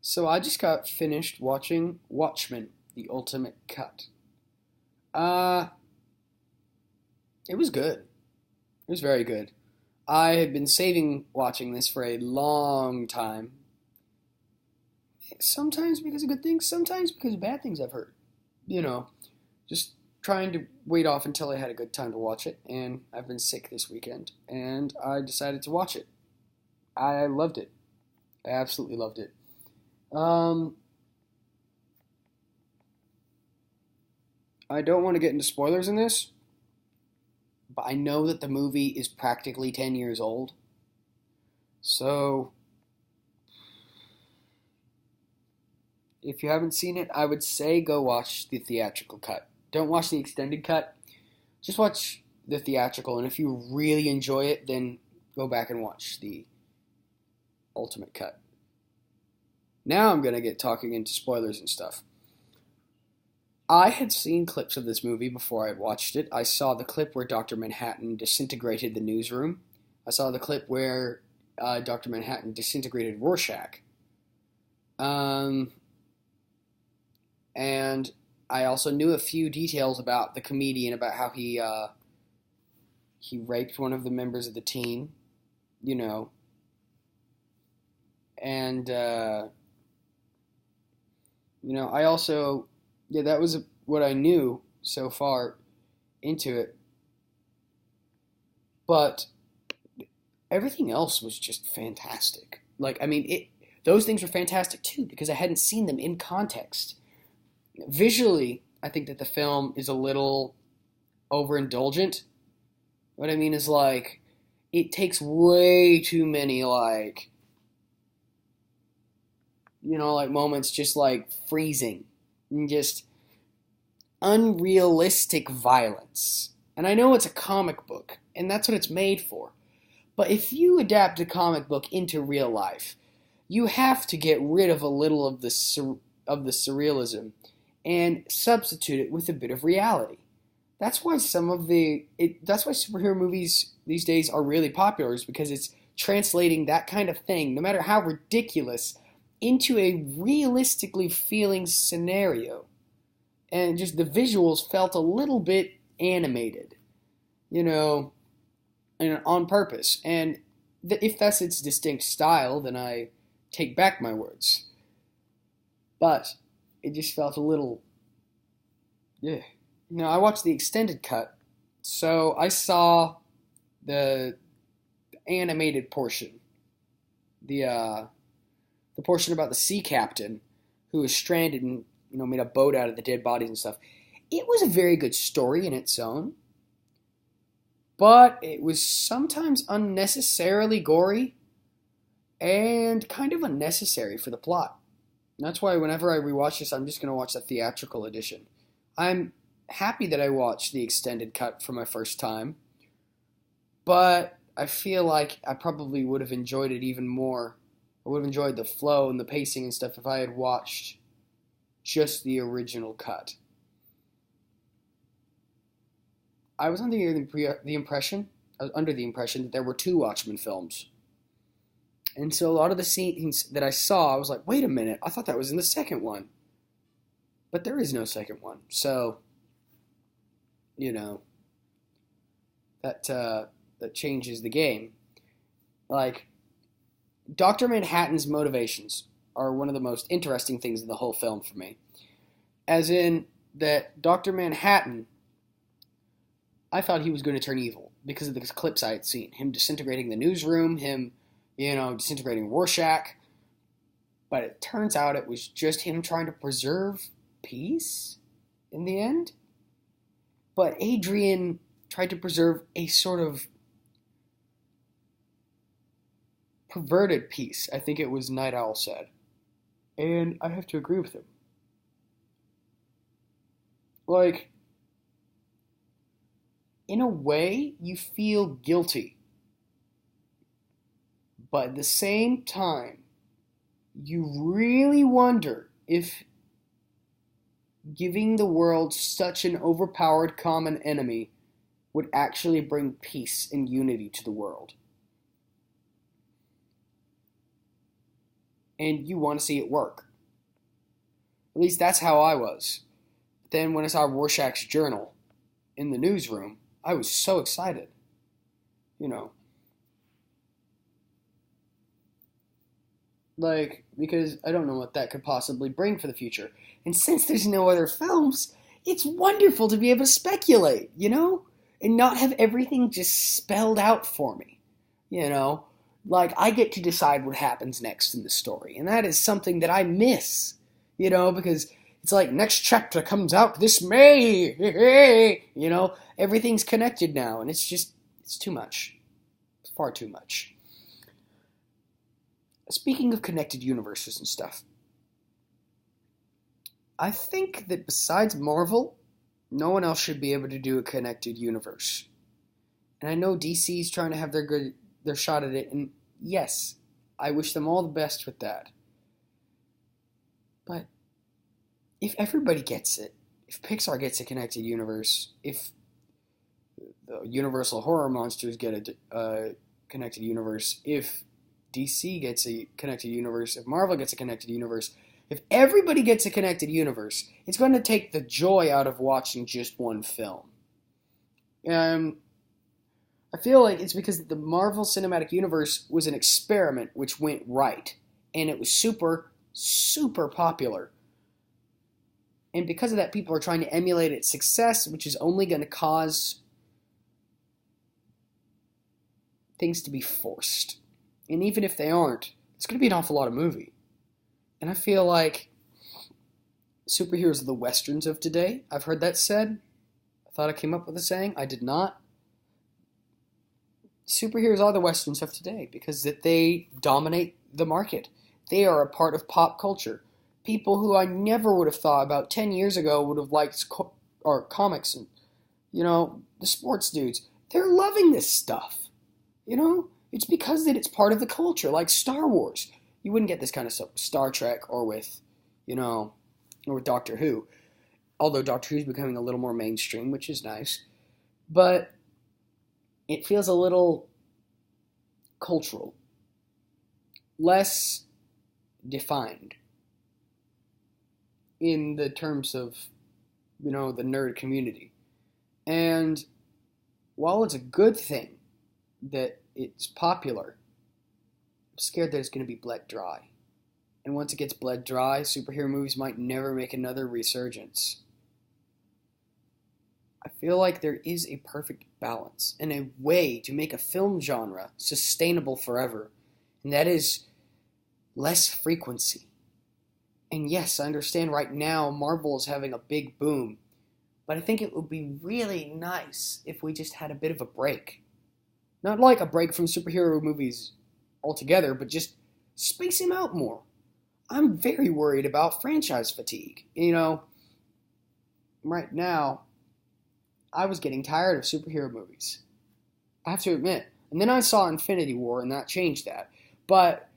So I just got finished watching Watchmen, the Ultimate Cut. Uh, it was good. It was very good. I had been saving watching this for a long time. Sometimes because of good things, sometimes because of bad things I've heard. You know, just trying to wait off until I had a good time to watch it, and I've been sick this weekend, and I decided to watch it. I loved it. I absolutely loved it. Um, I don't want to get into spoilers in this, but I know that the movie is practically 10 years old. So, if you haven't seen it, I would say go watch the theatrical cut. Don't watch the extended cut. Just watch the theatrical, and if you really enjoy it, then go back and watch the ultimate cut. Now I'm going to get talking into spoilers and stuff. I had seen clips of this movie before I had watched it. I saw the clip where Dr. Manhattan disintegrated the newsroom. I saw the clip where Dr. Manhattan disintegrated Rorschach. Um, and I also knew a few details about the comedian, about how he raped one of the members of the team, you know, and I also, yeah, that was what I knew so far into it. But everything else was just fantastic. Like, I mean, those things were fantastic too because I hadn't seen them in context. Visually, I think that the film is a little overindulgent. What I mean is, like, it takes way too many, like, like moments just like freezing and just unrealistic violence. And I know it's a comic book, and that's what it's made for. But if you adapt a comic book into real life, you have to get rid of a little of the surrealism and substitute it with a bit of reality. That's why that's why superhero movies these days are really popular, is because it's translating that kind of thing, no matter how ridiculous, into a realistically feeling scenario. And just the visuals felt a little bit animated, you know, and on purpose. And if that's its distinct style, then I take back my words. But it just felt a little, yeah. I watched the extended cut, so I saw the animated portion, the portion about the sea captain who was stranded and made a boat out of the dead bodies and stuff. It was a very good story in its own, but it was sometimes unnecessarily gory and kind of unnecessary for the plot. And that's why whenever I rewatch this, I'm just going to watch the theatrical edition. I'm happy that I watched the extended cut for my first time, but I feel like I probably would have enjoyed it even more. I would have enjoyed the flow and the pacing and stuff if I had watched just the original cut. I was under the impression that there were two Watchmen films. And so a lot of the scenes that I saw, I was like, wait a minute, I thought that was in the second one. But there is no second one. So, that changes the game. Like, Dr. Manhattan's motivations are one of the most interesting things in the whole film for me. As in that Dr. Manhattan, I thought he was going to turn evil because of the clips I had seen. Him disintegrating the newsroom, him, disintegrating Rorschach. But it turns out it was just him trying to preserve peace in the end. But Adrian tried to preserve a sort of perverted peace, I think it was Night Owl said. And I have to agree with him. Like, in a way, you feel guilty. But at the same time, you really wonder if giving the world such an overpowered common enemy would actually bring peace and unity to the world. and you want to see it work. At least that's how I was. Then when I saw Rorschach's journal in the newsroom, I was so excited. You know, like, because I don't know what that could possibly bring for the future. And since there's no other films, it's wonderful to be able to speculate, and not have everything just spelled out for me, you know? Like, I get to decide what happens next in the story, and that is something that I miss, because it's like, next chapter comes out this May, everything's connected now, and it's too much. It's far too much. Speaking of connected universes and stuff, I think that besides Marvel, no one else should be able to do a connected universe. And I know DC's trying to have their shot at it, and yes, I wish them all the best with that. But if everybody gets it, if Pixar gets a connected universe, if the Universal Horror Monsters get a connected universe, if DC gets a connected universe, if Marvel gets a connected universe, if everybody gets a connected universe, it's going to take the joy out of watching just one film. I feel like it's because the Marvel Cinematic Universe was an experiment which went right, and it was super, super popular. And because of that, people are trying to emulate its success, which is only going to cause things to be forced. And even if they aren't, it's going to be an awful lot of movie. And I feel like superheroes are the westerns of today. I've heard that said. I thought I came up with a saying. I did not. Superheroes are the westerns of today because that they dominate the market. They are a part of pop culture. People who I never would have thought about 10 years ago would have liked comics and, the sports dudes. They're loving this stuff. It's because that it's part of the culture, like Star Wars. You wouldn't get this kind of stuff with Star Trek or with, or with Doctor Who. Although Doctor Who's becoming a little more mainstream, which is nice. But it feels a little cultural. Less defined. In the terms of, the nerd community. And while it's a good thing that it's popular, I'm scared that it's going to be bled dry. And once it gets bled dry, superhero movies might never make another resurgence. I feel like there is a perfect balance and a way to make a film genre sustainable forever, and that is less frequency. And yes, I understand right now Marvel is having a big boom, but I think it would be really nice if we just had a bit of a break. Not like a break from superhero movies altogether, but just space them out more. I'm very worried about franchise fatigue. Right now, I was getting tired of superhero movies. I have to admit. And then I saw Infinity War, and that changed that. But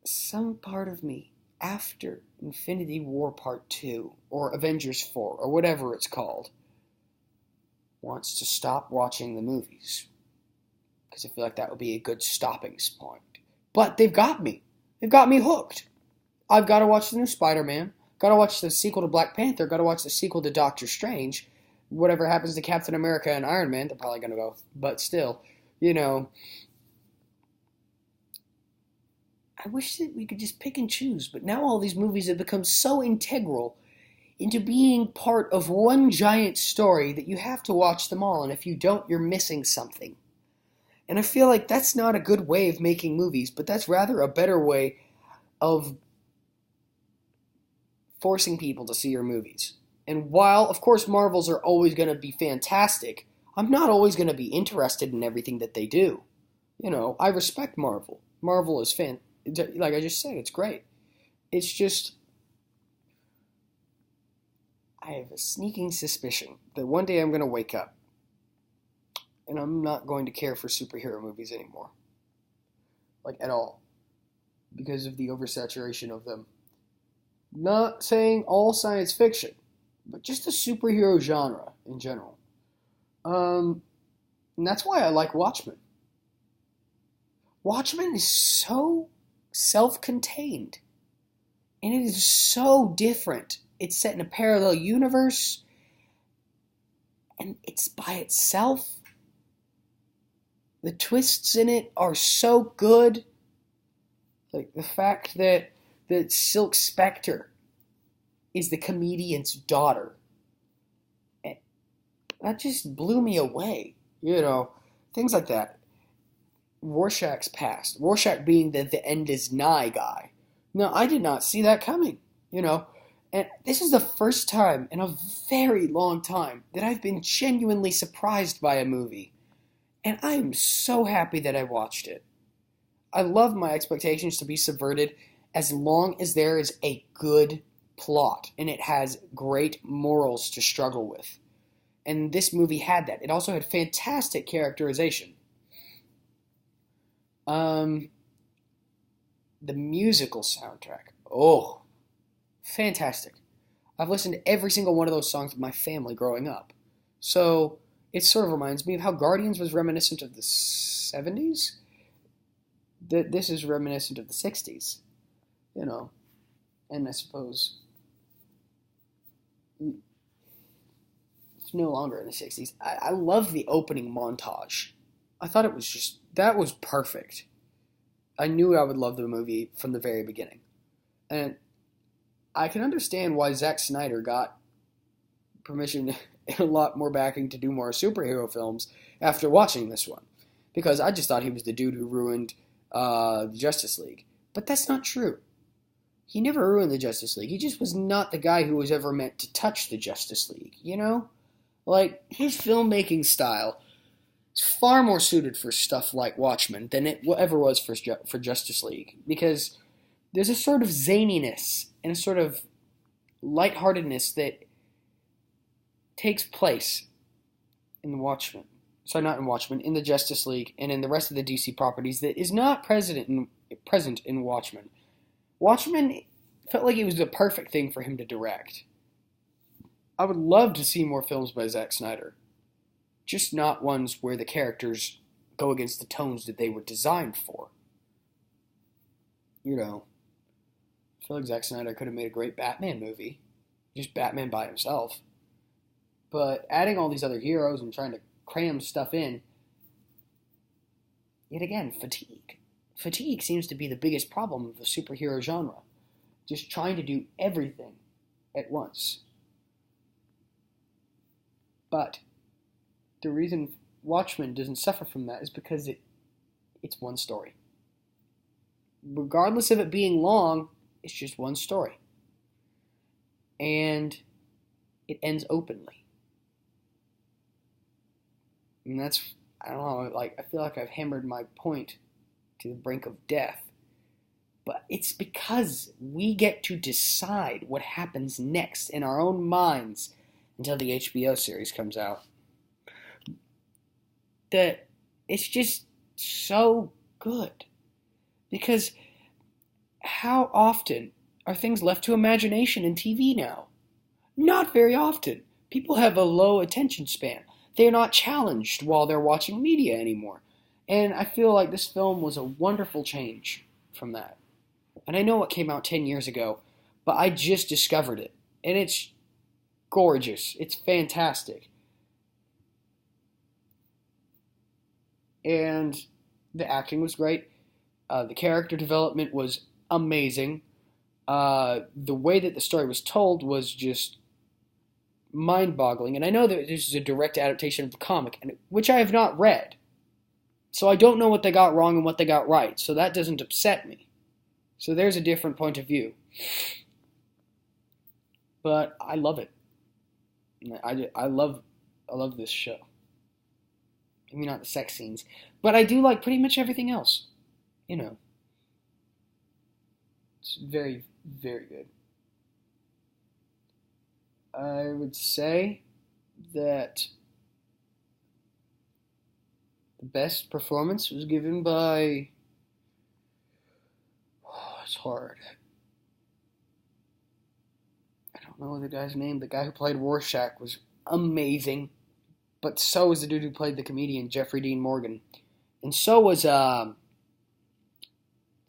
some part of me, after Infinity War Part 2, or Avengers 4, or whatever it's called, wants to stop watching the movies. Because I feel like that would be a good stopping point. But they've got me. They've got me hooked. I've got to watch the new Spider-Man. Got to watch the sequel to Black Panther. Got to watch the sequel to Doctor Strange. Whatever happens to Captain America and Iron Man, they're probably going to go. But still, I wish that we could just pick and choose. But now all these movies have become so integral into being part of one giant story that you have to watch them all. And if you don't, you're missing something. And I feel like that's not a good way of making movies, but that's rather a better way of forcing people to see your movies. And while, of course, Marvels are always going to be fantastic, I'm not always going to be interested in everything that they do. I respect Marvel. Marvel is like I just said, it's great. It's just, I have a sneaking suspicion that one day I'm going to wake up and I'm not going to care for superhero movies anymore. Like, at all. Because of the oversaturation of them. Not saying all science fiction, but just the superhero genre in general. And that's why I like Watchmen. Watchmen is so self-contained. And it is so different. It's set in a parallel universe, and it's by itself. The twists in it are so good. Like the fact that Silk Spectre is the comedian's daughter. That just blew me away. Things like that. Rorschach's past. Rorschach being the end is nigh guy. No, I did not see that coming. And this is the first time in a very long time that I've been genuinely surprised by a movie. And I am so happy that I watched it. I love my expectations to be subverted as long as there is a good plot and it has great morals to struggle with. And this movie had that. It also had fantastic characterization. The musical soundtrack. Oh, fantastic. I've listened to every single one of those songs with my family growing up. So it sort of reminds me of how Guardians was reminiscent of the 70s. This is reminiscent of the 60s. And I suppose it's no longer in the 60s. I love the opening montage. I thought that was perfect. I knew I would love the movie from the very beginning. And I can understand why Zack Snyder got permission and a lot more backing to do more superhero films after watching this one. Because I just thought he was the dude who ruined the Justice League. But that's not true. He never ruined the Justice League. He just was not the guy who was ever meant to touch the Justice League, Like, his filmmaking style is far more suited for stuff like Watchmen than it ever was for Justice League. Because there's a sort of zaniness and a sort of lightheartedness that takes place in the Watchmen. Sorry, not in Watchmen, in the Justice League and in the rest of the DC properties that is not present in Watchmen. Watchmen felt like it was the perfect thing for him to direct. I would love to see more films by Zack Snyder. Just not ones where the characters go against the tones that they were designed for. I feel like Zack Snyder could have made a great Batman movie. Just Batman by himself. But adding all these other heroes and trying to cram stuff in, yet again, fatigue. Fatigue seems to be the biggest problem of the superhero genre. Just trying to do everything at once. But the reason Watchmen doesn't suffer from that is because it's one story. Regardless of it being long, it's just one story. And it ends openly. And that's, I don't know, I feel like I've hammered my point to the brink of death. But it's because we get to decide what happens next in our own minds until the HBO series comes out. That it's just so good. Because how often are things left to imagination in TV now? Not very often. People have a low attention span. They're not challenged while they're watching media anymore. And I feel like this film was a wonderful change from that. And I know it came out 10 years ago, but I just discovered it. And it's gorgeous. It's fantastic. And the acting was great. The character development was amazing. The way that the story was told was just mind-boggling. And I know that this is a direct adaptation of the comic, which I have not read. So I don't know what they got wrong and what they got right. So that doesn't upset me. So there's a different point of view. But I love it. I love this show. Maybe not the sex scenes, but I do like pretty much everything else. It's very, very good. I would say that the best performance was given by... it's hard. I don't know the guy's name. The guy who played Rorschach was amazing. But so was the dude who played the comedian, Jeffrey Dean Morgan. And so was the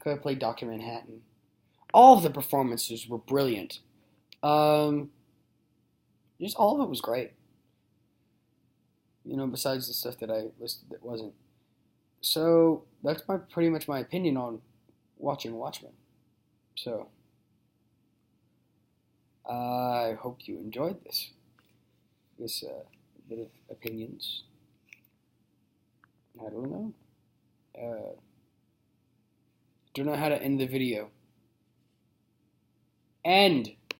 could have played Dr. Manhattan. All of the performances were brilliant. Just all of it was great. Besides the stuff that I listed that wasn't. So that's pretty much my opinion on watching Watchmen. So I hope you enjoyed this bit of opinions. I don't know. Don't know how to end the video. End.